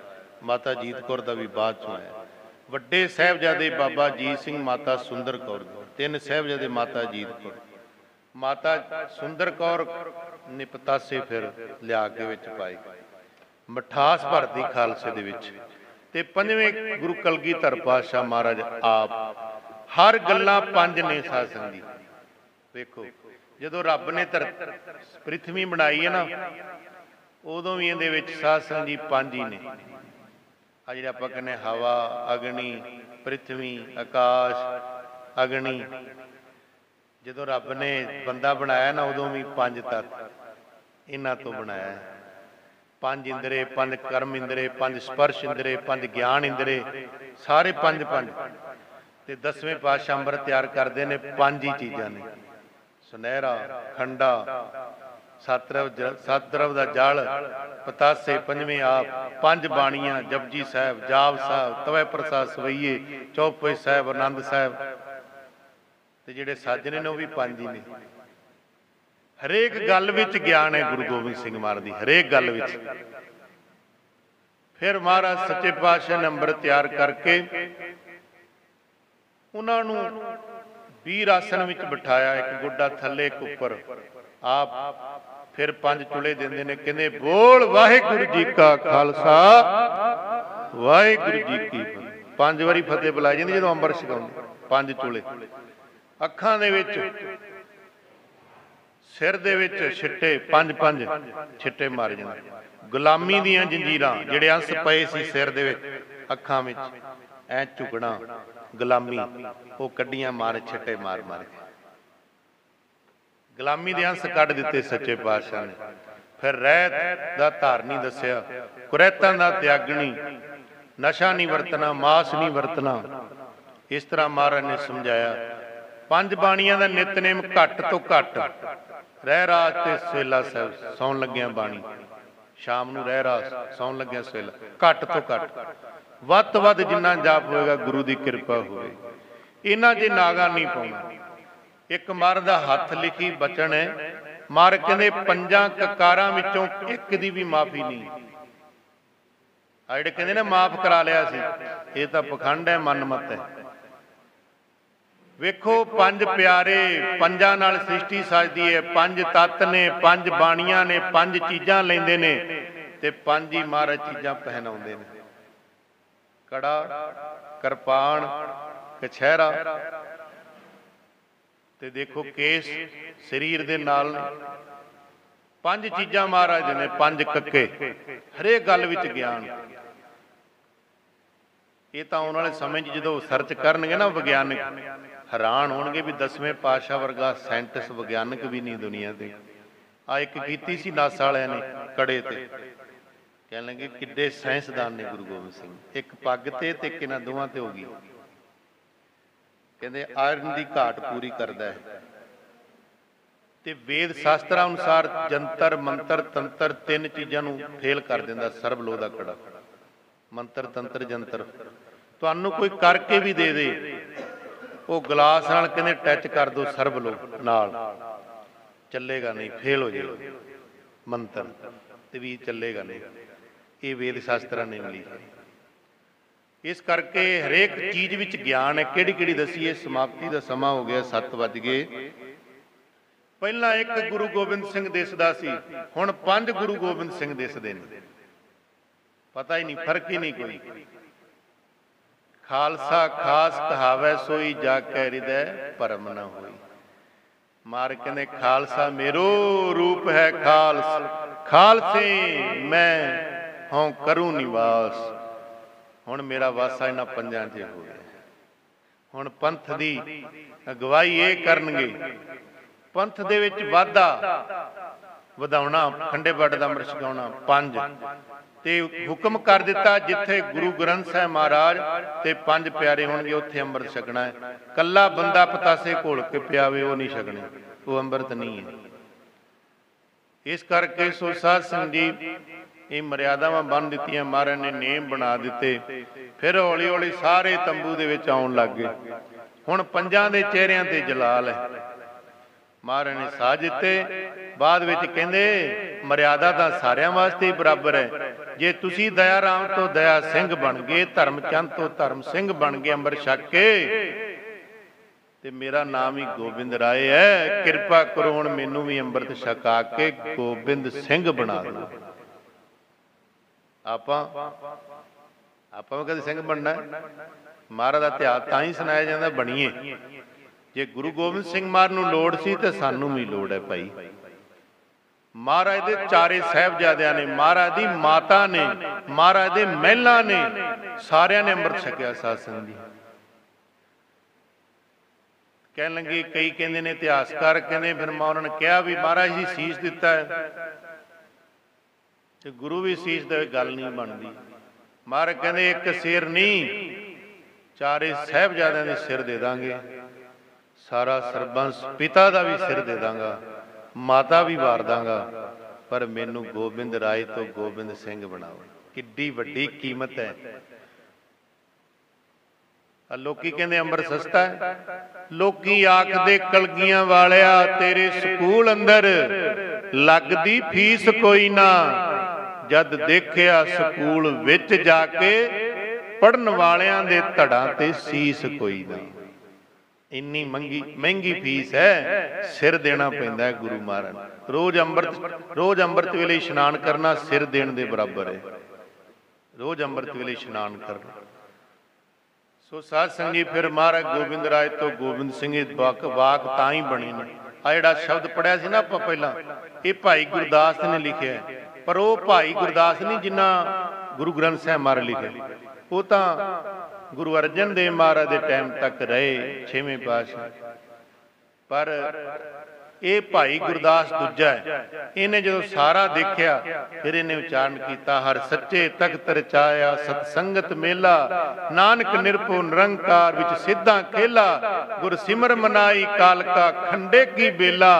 ਮਾਤਾ ਜੀਤ ਕੌਰ ਦਾ ਵੀ ਬਾਅਦ ਚੋਂ ਆਇਆ। ਵੱਡੇ ਸਾਹਿਬਜ਼ਾਦੇ ਬਾਬਾ ਅਜੀਤ ਸਿੰਘ, ਮਾਤਾ ਸੁੰਦਰ ਕੌਰ, ਤਿੰਨ ਸਾਹਿਬਜ਼ਾਦੇ ਮਾਤਾ ਜੀਤ ਕੌਰ। ਮਾਤਾ ਸੁੰਦਰ ਕੌਰ ਨੇ ਪਤਾਸੇ ਫਿਰ ਲਿਆ ਕੇ ਵਿੱਚ ਪਾਏ, ਮਠਾਸ ਭਰਦੀ ਖਾਲਸੇ ਦੇ ਵਿੱਚ। ਤੇ ਪੰਜਵੇਂ ਗੁਰੂ ਕਲਗੀਧਰ ਪਾਤਸ਼ਾਹ ਮਹਾਰਾਜ ਆਪ। ਹਰ ਗੱਲਾਂ ਪੰਜ ਨੇ ਸਾਧ ਸੰਗਤ ਜੀ। ਵੇਖੋ ਜਦੋਂ ਰੱਬ ਨੇ ਪ੍ਰਿਥਵੀ ਬਣਾਈ ਹੈ ਨਾ, ਉਦੋਂ ਵੀ ਇਹਦੇ ਵਿੱਚ ਸਾਧ ਸੰਗਤ ਜੀ ਪੰਜ ਹੀ ਨੇ। ਆ ਜਿਹੜੇ ਆਪਾਂ ਕਹਿੰਦੇ ਹਵਾ, ਅਗਨੀ, ਪ੍ਰਿਥਵੀ, ਆਕਾਸ਼, ਅਗਨੀ। ਜਦੋਂ ਰੱਬ ਨੇ ਬੰਦਾ ਬਣਾਇਆ ਨਾ, ਉਦੋਂ ਵੀ ਪੰਜ ਤੱਤ ਇਹਨਾਂ ਤੋਂ ਬਣਾਇਆ। ਪੰਜ ਇੰਦਰੇ, ਪੰਜ ਕਰਮ ਇੰਦਰੇ, ਪੰਜ ਸਪਰਸ਼ ਇੰਦਰੇ, ਪੰਜ ਗਿਆਨ ਇੰਦਰੇ, ਸਾਰੇ ਪੰਜ ਪੰਜ। ਤੇ 10ਵੇਂ ਪਾਤਸ਼ਾਹ ਅੰਮ੍ਰਿਤ ਤਿਆਰ ਕਰਦੇ ਨੇ, ਪੰਜ ਹੀ ਚੀਜ਼ਾਂ ਨੇ। ਸੁਨਹਿਰਾ, ਖੰਡਾ, ਸੱਤ ਦਰਵ ਦਾ ਜਲ, ਪਤਾਸੇ, ਪੰਜਵੇਂ ਆਪ, ਪੰਜ ਬਾਣੀਆਂ, ਜਪਜੀ ਸਾਹਿਬ, ਜਾਪ ਸਾਹਿਬ, ਤਵੈ ਪ੍ਰਸਾਦ ਸਵਈਏ, ਚੌਪਈ ਸਾਹਿਬ, ਆਨੰਦ ਸਾਹਿਬ। ਤੇ ਜਿਹੜੇ ਸਾਜਣੇ ਨੇ ਉਹ ਵੀ ਪੰਜ ਹੀ ਨੇ। ਹਰੇਕ ਗੱਲ ਵਿੱਚ ਗਿਆਨ ਹੈ ਗੁਰੂ ਗੋਬਿੰਦ ਸਿੰਘ ਮਹਾਰਾਜ ਦੀ, ਹਰੇਕ ਗੱਲ ਵਿੱਚ। ਫਿਰ ਮਹਾਰਾਜ ਸੱਚੇ ਪਾਤਸ਼ਾਹ ਨੇ ਅੰਮ੍ਰਿਤ ਤਿਆਰ ਕਰਕੇ ਉਹਨਾਂ ਨੂੰ ਵੀਰ ਆਸਣ ਵਿੱਚ ਬਿਠਾਇਆ, ਇੱਕ ਗੋਡਾ ਥੱਲੇ, ਇੱਕ ਉੱਪਰ। ਆਪ ਫਿਰ ਪੰਜ ਚੁਲੇ ਦਿੰਦੇ ਨੇ, ਕਹਿੰਦੇ ਬੋਲ ਵਾਹਿਗੁਰੂ ਜੀ ਕਾ ਖਾਲਸਾ, ਵਾਹਿਗੁਰੂ ਜੀ ਕੀ ਫਤਿਹ। ਪੰਜ ਵਾਰੀ ਫਤਿਹ ਬੁਲਾਈ ਜਾਂਦੀ ਜਦੋਂ ਅੰਮ੍ਰਿਤ ਛਕਾਉਂਦੇ। ਪੰਜ ਚੁਲੇ ਅੱਖਾਂ ਦੇ ਵਿੱਚ, ਸਿਰ ਦੇ ਵਿੱਚ ਛਿੱਟੇ, ਪੰਜ ਪੰਜ ਛਿੱਟੇ ਮਾਰੇ ਜਾਂਦੇ। ਗੁਲਾਮੀ ਦੀਆਂ ਜੰਜੀਰਾਂ, ਜਿਹੜੇ ਅੰਸ ਪਏ ਸੀ ਸਿਰ ਦੇ ਵਿੱਚ, ਅੱਖਾਂ ਵਿੱਚ ਐ ਝੁਕਣਾ, ਗੁਲਾਮੀ, ਉਹ ਕੱਢੀਆਂ, ਮਾਰੇ ਛਿੱਟੇ ਮਾਰ ਮਾਰ ਕੇ। ਗੁਲਾਮੀ ਦੇ ਅੰਸ ਕੱਢ ਦਿੱਤੇ ਸੱਚੇ ਪਾਤਸ਼ਾਹ ਨੇ। ਫਿਰ ਰਹਿਤ ਦਾ ਧਾਰਨੀ ਦੱਸਿਆ, ਕੁਰੈਤਾਂ ਦਾ ਤਿਆਗਣੀ, ਨਸ਼ਾ ਨਹੀਂ ਵਰਤਣਾ, ਮਾਸ ਨਹੀਂ ਵਰਤਣਾ। ਇਸ ਤਰ੍ਹਾਂ ਮਹਾਰਾਜ ਨੇ ਸਮਝਾਇਆ। ਪੰਜ ਬਾਣੀਆਂ ਦਾ ਨਿਤਨੇਮ ਘੱਟ ਤੋਂ ਘੱਟ, ਰਹਿ ਰਾਸ ਤੇ ਸਵੇਲਾ ਸਾਹਿਬ ਸੌਣ ਲੱਗਿਆ ਬਾਣੀ, ਸ਼ਾਮ ਨੂੰ ਰਹਿ ਰਾਸ, ਸੌਣ ਲੱਗਿਆ ਸਵੇਲਾ, ਘੱਟ ਤੋਂ ਘੱਟ, ਵੱਧ ਤੋਂ ਵੱਧ ਜਿੰਨਾ ਜਾਪ ਹੋਏਗਾ ਗੁਰੂ ਦੀ ਕਿਰਪਾ ਹੋਵੇ। ਇਹਨਾਂ ਜੇ ਨਾਗਾ ਨਹੀਂ ਪਾਉਣਾ। ਇੱਕ ਮਹਾਰਾਜ ਦਾ ਹੱਥ ਲਿਖੀ ਬਚਨ ਹੈ, ਮਹਾਰਾਜ ਕਹਿੰਦੇ ਪੰਜਾਂ ਕਕਾਰਾਂ ਵਿੱਚੋਂ ਇੱਕ ਦੀ ਵੀ ਮਾਫੀ ਨਹੀਂ। ਆ ਜਿਹੜੇ ਕਹਿੰਦੇ ਨੇ ਮਾਫ ਕਰਾ ਲਿਆ ਸੀ, ਇਹ ਤਾਂ ਪਖੰਡ ਹੈ, ਮਨਮਤ ਹੈ। ਵੇਖੋ ਪੰਜ ਪਿਆਰੇ, ਪੰਜਾਂ ਨਾਲ ਸ੍ਰਿਸ਼ਟੀ ਸਜਦੀ ਹੈ, ਪੰਜ ਤੱਤ ਨੇ, ਪੰਜ ਬਾਣੀਆਂ ਨੇ, ਪੰਜ ਚੀਜ਼ਾਂ ਲੈਂਦੇ ਨੇ ਤੇ ਪੰਜ ਹੀ ਮਹਾਰਾਜ ਚੀਜ਼ਾਂ ਪਹਿਨਾਉਂਦੇ ਨੇ। ਕੜਾ, ਕਿਰਪਾਨ, ਕਛਹਿਰਾ ਤੇ ਦੇਖੋ ਕੇਸ ਸਰੀਰ ਦੇ ਨਾਲ ਨੇ। ਪੰਜ ਚੀਜ਼ਾਂ ਮਹਾਰਾਜ ਦੇ ਨੇ, ਪੰਜ ਕੱਕੇ, ਹਰੇਕ ਗੱਲ ਵਿੱਚ ਗਿਆਨ। ਇਹ ਤਾਂ ਆਉਣ ਵਾਲੇ ਸਮੇਂ 'ਚ ਜਦੋਂ ਸਰਚ ਕਰਨਗੇ ਨਾ ਵਿਗਿਆਨਕ, ਹੈਰਾਨ ਹੋਣਗੇ ਵੀ 10ਵੇਂ ਪਾਤਸ਼ਾਹ ਵਰਗਾ ਸਾਇੰਟਿਸਟ ਵਿਗਿਆਨਕ ਵੀ ਨਹੀਂ ਦੁਨੀਆ ਤੇ। ਆ ਇੱਕ ਕੀਤੀ ਸੀ ਨਾਸਾ ਵਾਲਿਆਂ ਨੇ ਕੜੇ ਤੇ, ਕਹਿਣ ਲੱਗੇ ਕਿੱਡੇ ਸਾਇੰਸਦਾਨ ਨੇ ਗੁਰੂ ਗੋਬਿੰਦ ਸਿੰਘ। ਇੱਕ ਪੱਗ ਤੇ ਇੱਕ ਇਹਨਾਂ ਦੋਵਾਂ ਤੇ ਹੋ ਗਈ। ਕਹਿੰਦੇ ਆਇਰਨ ਦੀ ਘਾਟ ਪੂਰੀ ਕਰਦਾ ਹੈ। ਤੇ ਵੇਦ ਸ਼ਾਸਤਰਾਂ ਅਨੁਸਾਰ ਜੰਤਰ, ਮੰਤਰ, ਤੰਤਰ, ਤਿੰਨ ਚੀਜ਼ਾਂ ਨੂੰ ਫੇਲ ਕਰ ਦਿੰਦਾ ਸਰਬਲੋਹ ਦਾ ਕੜਾ। ਮੰਤਰ, ਤੰਤਰ, ਜੰਤਰ ਤੁਹਾਨੂੰ ਕੋਈ ਕਰਕੇ ਵੀ ਦੇ ਦੇ, ਉਹ ਗਲਾਸ ਨਾਲ ਕਹਿੰਦੇ ਟੱਚ ਕਰ ਦੋ ਸਰਬਲੋਹ ਨਾਲ, ਚੱਲੇਗਾ ਨਹੀਂ, ਫੇਲ ਹੋ ਜਾਏਗਾ। ਮੰਤਰ ਤੇ ਵੀ ਚੱਲੇਗਾ ਨਹੀਂ। ਇਹ ਵੇਦ ਸ਼ਾਸਤਰਾਂ ਨੇ ਮਿਲੀ। ਇਸ ਕਰਕੇ ਹਰੇਕ ਚੀਜ਼ ਵਿੱਚ ਗਿਆਨ ਹੈ। ਕਿਹੜੀ ਕਿਹੜੀ ਦਸੀਏ? ਸਮਾਪਤੀ ਦਾ ਸਮਾਂ ਹੋ ਗਿਆ, 7 ਵੱਜ ਗਏ। ਪਹਿਲਾਂ ਇੱਕ ਗੁਰੂ ਗੋਬਿੰਦ ਸਿੰਘ ਦਿਸਦਾ ਸੀ, ਹੁਣ 5 ਗੁਰੂ ਗੋਬਿੰਦ ਸਿੰਘ ਦਿਸਦੇ ਨੇ। ਪਤਾ ਹੀ ਨਹੀਂ, ਫਰਕ ਹੀ ਨਹੀਂ ਕੋਈ। ਖਾਲਸਾ ਖਾਸ ਕਹਾਵੈ ਸੋਈ, ਜਾ ਕੇ ਹਿਰਦੈ ਭਰਮ ਨਾ ਹੋਈ। ਮਾਰ ਕਹਿੰਦੇ ਖਾਲਸਾ ਮੇਰੋ ਰੂਪ ਹੈ ਖਾਲਸ, ਖਾਲਸੇ ਮੈਂ ਹਉ ਕਰੂ ਨਿਵਾਸ। ਹੁਣ ਮੇਰਾ ਵਾਸਾ ਇਹਨਾਂ ਪੰਜਾਂ 'ਚ ਹੋ ਗਿਆ। ਹੁਣ ਪੰਥ ਦੀ ਅਗਵਾਈ ਇਹ ਕਰਨਗੇ। ਪੰਥ ਦੇ ਵਿੱਚ ਵਾਧਾ ਵਧਾਉਣਾ, ਖੰਡੇ ਬਾਟੇ ਦਾ ਅੰਮ੍ਰਿਤ ਛਕਾਉਣਾ, 5 ਤੇ ਹੁਕਮ ਕਰ ਦਿੱਤਾ ਜਿੱਥੇ ਗੁਰੂ ਗ੍ਰੰਥ ਸਾਹਿਬ ਮਹਾਰਾਜ ਤੇ 5 ਪਿਆਰੇ ਹੋਣਗੇ ਉੱਥੇ ਅੰਮ੍ਰਿਤ ਛਕਣਾ ਹੈ। ਕੱਲਾ ਬੰਦਾ ਪਤਾਸੇ ਘੋਲ ਕੇ ਪਿਆਵੇ ਉਹ ਨਹੀਂ ਛਕਣੇ, ਉਹ ਅੰਮ੍ਰਿਤ ਨਹੀਂ ਹੈ। ਇਸ ਕਰਕੇ ਸੋ ਸਾਧ ਸੰਗਤ ਜੀ ਇਹ ਮਰਿਆਦਾਵਾਂ ਬੰਨ ਦਿੱਤੀਆਂ, ਮਹਾਰਾਜ ਨੇ ਨੇਮ ਬਣਾ ਦਿੱਤੇ। ਫਿਰ ਹੌਲੀ ਹੌਲੀ ਸਾਰੇ ਤੰਬੂ ਦੇ ਵਿੱਚ ਆਉਣ ਲੱਗ ਗਏ। ਹੁਣ ਪੰਜਾਂ ਦੇ ਚਿਹਰਿਆਂ ਤੇ ਜਲਾਲ ਹੈ। ਮਹਾਰਾਜ ਨੇ ਸਾਜ ਦਿੱਤੇ। ਬਾਅਦ ਵਿੱਚ ਕਹਿੰਦੇ ਮਰਿਆਦਾ ਤਾਂ ਸਾਰਿਆਂ ਵਾਸਤੇ ਹੀ ਬਰਾਬਰ ਹੈ। ਜੇ ਤੁਸੀਂ ਦਇਆ ਰਾਮ ਤੋਂ ਦਇਆ ਸਿੰਘ ਬਣ ਗਏ, ਧਰਮ ਚੰਦ ਤੋਂ ਧਰਮ ਸਿੰਘ ਬਣ ਗਏ ਅੰਮ੍ਰਿਤ ਛਕ ਕੇ, ਤੇ ਮੇਰਾ ਨਾਮ ਹੀ ਗੋਬਿੰਦ ਰਾਏ ਹੈ। ਕਿਰਪਾ ਕਰੋ ਹੁਣ ਮੈਨੂੰ ਵੀ ਅੰਮ੍ਰਿਤ ਛਕਾ ਕੇ ਗੋਬਿੰਦ ਸਿੰਘ ਬਣਾ ਦਿਓ। ਆਪਾਂ ਵੀ ਕਦੇ ਸਿੰਘ ਬਣਨਾ। ਮਹਾਰਾਜ ਦਾ ਇਤਿਹਾਸ ਤਾਂ ਹੀ ਸੁਣਾਇਆ ਜਾਂਦਾ ਬਣੀਏ। ਜੇ ਗੁਰੂ ਗੋਬਿੰਦ ਸਿੰਘ ਮਹਾਰਾਜ ਨੂੰ ਲੋੜ ਸੀ ਤੇ ਸਾਨੂੰ ਵੀ ਲੋੜ ਹੈ ਭਾਈ। ਮਹਾਰਾਜ ਦੇ ਚਾਰੇ ਸਾਹਿਬਜ਼ਾਦਿਆਂ ਨੇ, ਮਹਾਰਾਜ ਦੀ ਮਾਤਾ ਨੇ, ਮਹਾਰਾਜ ਦੇ ਮਹਿਲਾਂ ਨੇ, ਸਾਰਿਆਂ ਨੇ ਅੰਮ੍ਰਿਤ ਛਕਿਆ। ਸਾਧ ਸੰਗਤ ਜੀ ਕਹਿਣ ਲੱਗੇ, ਕਈ ਕਹਿੰਦੇ ਨੇ ਇਤਿਹਾਸਕਾਰ ਕਹਿੰਦੇ ਫਿਰ ਮੈਂ ਉਹਨਾਂ ਨੇ ਕਿਹਾ ਵੀ ਮਹਾਰਾਜ ਜੀ ਸੀਸ ਦਿੱਤਾ ਹੈ ਤੇ ਗੁਰੂ ਵੀ ਸੀਸ ਦੇਵੇ, ਗੱਲ ਨਹੀਂ ਬਣਦੀ। ਮਹਾਰਾਜ ਕਹਿੰਦੇ ਇੱਕ ਸਿਰ ਨਹੀਂ, ਚਾਰੇ ਸਾਹਿਬਜ਼ਾਦਿਆਂ ਦੇ ਸਿਰ ਦੇ ਦਾਂਗੇ। ਸਾਰਾ ਸਰਬੰਸ ਪਿਤਾ ਦਾ ਵੀ ਸਿਰ ਦੇ ਦਾਂਗਾ, ਮਾਤਾ ਵੀ ਵਾਰ ਦਾਂਗਾ, ਪਰ ਮੈਨੂੰ ਗੋਬਿੰਦ ਰਾਏ ਤੋਂ ਗੋਬਿੰਦ ਸਿੰਘ ਬਣਾਓ। ਕਿੱਡੀ ਵੱਡੀ ਕੀਮਤ ਹੈ। ਲੋਕੀ ਕਹਿੰਦੇ ਅੰਮ੍ਰਿਤ ਸਸਤਾ ਹੈ। ਲੋਕੀ ਆਖਦੇ ਕਲਗੀਆਂ ਵਾਲਿਆ ਤੇਰੇ ਸਕੂਲ ਅੰਦਰ ਲੱਗਦੀ ਫੀਸ ਕੋਈ ਨਾ। ਜਦ ਦੇਖਿਆ ਸਕੂਲ ਵਿੱਚ ਜਾ ਕੇ ਪੜਨ ਵਾਲਿਆਂ ਦੇ ਧੜਾਂ ਤੇ ਸੀਸ ਕੋਈ ਨਾ। ਇੰਨੀ ਮਹਿੰਗੀ ਫੀਸ ਹੈ, ਸਿਰ ਦੇਣਾ ਪੈਂਦਾ ਹੈ ਗੁਰੂ ਮਹਾਰਾਜ। ਰੋਜ਼ ਅੰਮ੍ਰਿਤ ਵੇਲੇ ਇਸ਼ਨਾਨ ਕਰਨਾ ਸਿਰ ਦੇਣ ਦੇ ਬਰਾਬਰ ਹੈ। ਰੋਜ਼ ਅੰਮ੍ਰਿਤ ਵੇਲੇ ਇਸ਼ਨਾਨ ਕਰਨਾ। ਸੋ ਸਾਧ ਸੰਗਤ ਜੀ ਫਿਰ ਮਹਾਰਾਜ ਗੋਬਿੰਦ ਰਾਏ ਤੋਂ ਗੋਬਿੰਦ ਸਿੰਘ ਵਾਕ ਤਾਂ ਹੀ ਬਣੇ ਨੇ। ਆ ਜਿਹੜਾ ਸ਼ਬਦ ਪੜਿਆ ਸੀ ਨਾ ਆਪਾਂ ਪਹਿਲਾਂ, ਇਹ ਭਾਈ ਗੁਰਦਾਸ ਨੇ ਲਿਖਿਆ, ਪਰ ਉਹ ਭਾਈ ਗੁਰਦਾਸ ਨਹੀਂ ਜਿਨ੍ਹਾਂ ਗੁਰੂ ਗ੍ਰੰਥ ਸਾਹਿਬ ਮਹਾਰਾਜ ਲਿਖਿਆ। ਉਹ ਤਾਂ ਗੁਰੂ ਅਰਜਨ ਦੇਵ ਮਹਾਰਾਜ ਦੇ ਟਾਈਮ ਤੱਕ ਰਹੇ, 6ਵੇਂ ਪਾਤਸ਼ਾਹ। ਪਰ ਇਹ ਭਾਈ ਗੁਰਦਾਸ ਦੂਜਾ ਹੈ। ਇਹਨੇ ਜਦੋਂ ਸਾਰਾ ਦੇਖਿਆ ਫਿਰ ਇਹਨੇ ਉਚਾਰਨ ਕੀਤਾ, ਹਰ ਸੱਚੇ ਤਖਤ ਰਚਾਇਆ ਸਤ ਸੰਗਤ ਮੇਲਾ, ਨਾਨਕ ਨਿਰਭਉ ਨਿਰੰਕਾਰ ਵਿੱਚ ਸਿੱਧਾ ਖੇਲਾ, ਗੁਰ ਸਿਮਰ ਮਨਾਈ ਕਾਲਕਾ ਖੰਡੇ ਕੀ ਬੇਲਾ,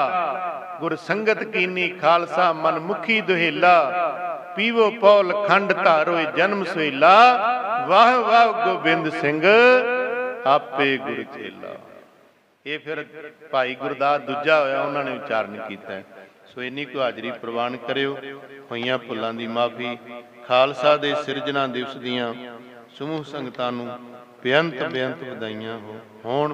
ਗੁਰ ਸੰਗਤ ਕੀਨੀ ਖਾਲਸਾ ਮਨ ਮੁਖੀ ਦੁਹੇਲਾ, ਪੀਵੋ ਪੌਲ ਖੰਡ ਧਾਰੋਏ ਜਨਮ ਸੁਹੇਲਾ, ਵਾਹ ਵਾਹ ਗੋਬਿੰਦ ਸਿੰਘ ਆਪੇ ਗੁਰ ਚੇਲਾ। ਇਹ ਫਿਰ ਭਾਈ ਗੁਰਦਾਸ ਦੂਜਾ ਹੋਇਆ, ਉਹਨਾਂ ਨੇ ਉਚਾਰਨ ਕੀਤਾ। ਸੋ ਇੰਨੀ ਕੁ ਹਾਜ਼ਰੀ ਪ੍ਰਵਾਨ ਕਰਿਓ। ਹੋਈਆਂ ਭੁੱਲਾਂ ਦੀ ਮਾਫੀ। ਖਾਲਸਾ ਦੇ ਸਿਰਜਣਾ ਦਿਵਸ ਦੀਆਂ ਸਮੂਹ ਸੰਗਤਾਂ ਨੂੰ ਬੇਅੰਤ ਬੇਅੰਤ ਵਧਾਈਆਂ ਹੋਣ।